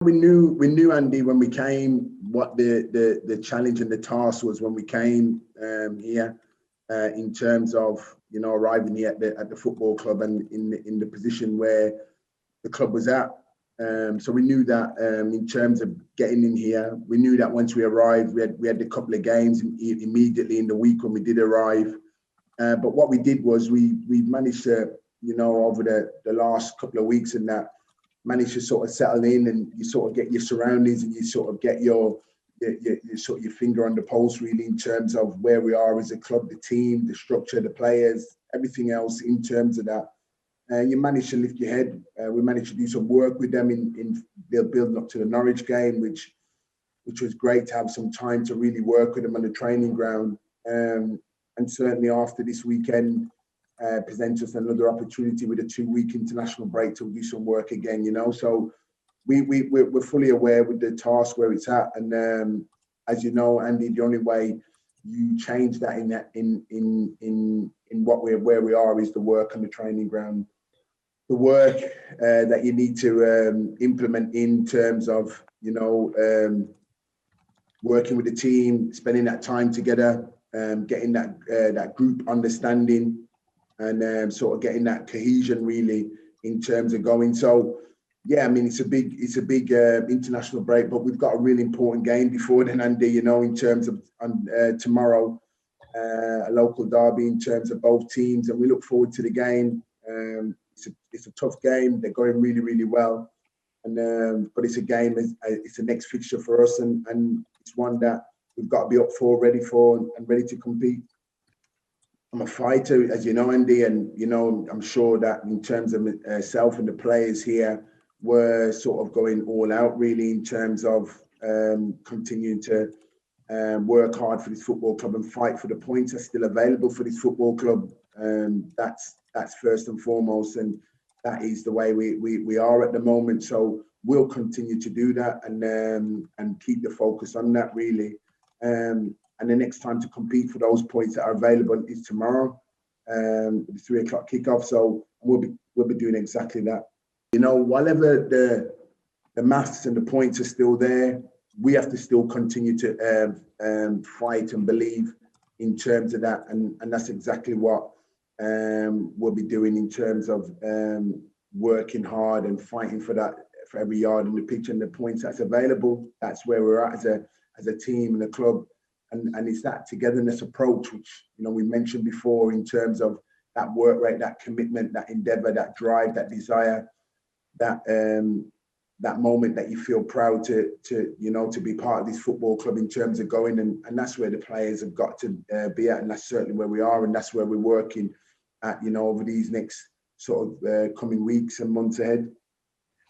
We knew Andy when we came what the challenge and the task was when we came here in terms of arriving here at the football club and in the position where the club was at. So we knew that in terms of getting in here, we knew that once we arrived, we had a couple of games immediately in the week when we did arrive. But what we did was we managed to, over the last couple of weeks and that, managed to sort of settle in, and you sort of get your surroundings and you sort of get your finger on the pulse really in terms of where we are as a club, the team, the structure, the players, everything else in terms of that. You managed to lift your head. We managed to do some work with them in building up to the Norwich game, which was great to have some time to really work with them on the training ground. And certainly after this weekend, present us another opportunity with a 2-week international break to do some work again. So we're fully aware with the task where it's at, and as you know, Andy, the only way you change that in where we are is the work on the training ground, the work that you need to implement in terms of working with the team, spending that time together, getting that group understanding, and sort of getting that cohesion really in terms of going. So yeah, I mean it's a big international break, but we've got a really important game before then, Andy. In terms of tomorrow, a local derby in terms of both teams, and we look forward to the game. It's a tough game. They're going really, really well, and but it's a game. It's the next fixture for us, and it's one that we've got to be up for, ready for, and ready to compete. I'm a fighter, as you know, Andy, and I'm sure that in terms of myself and the players here, we're sort of going all out really in terms of continuing to work hard for this football club and fight for the points that's still available for this football club. That's first and foremost, and that is the way we are at the moment. So we'll continue to do that and keep the focus on that really. And the next time to compete for those points that are available is tomorrow, the 3:00 kickoff. So we'll be doing exactly that. Whatever the maths and the points are still there, we have to still continue to fight and believe in terms of that, and that's exactly what we'll be doing in terms of working hard and fighting for that, for every yard in the pitch and the points that's available. That's where we're at as a team and a club. And it's that togetherness approach, which we mentioned before, in terms of that work rate, that commitment, that endeavour, that drive, that desire, that moment that you feel proud to be part of this football club in terms of going, and that's where the players have got to be at, and that's certainly where we are, and that's where we're working at over these next sort of coming weeks and months ahead.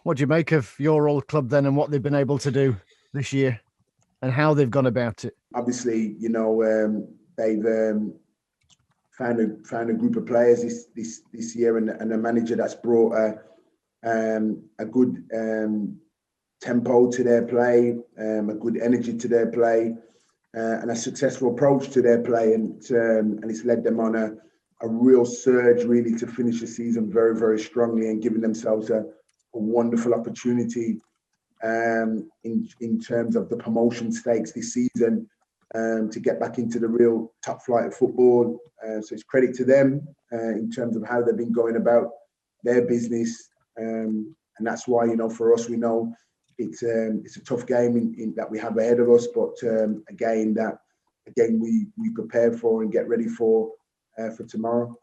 What do you make of your old club then, and what they've been able to do this year? And how they've gone about it? Obviously, they've found a group of players this year, and a manager that's brought a good tempo to their play, a good energy to their play, and a successful approach to their play, and it's led them on a real surge really to finish the season very, very strongly, and giving themselves a wonderful opportunity in terms of the promotion stakes this season, to get back into the real top flight of football. So it's credit to them in terms of how they've been going about their business, and that's why for us, we know it's a tough game that we have ahead of us, but again we prepare for and get ready for tomorrow.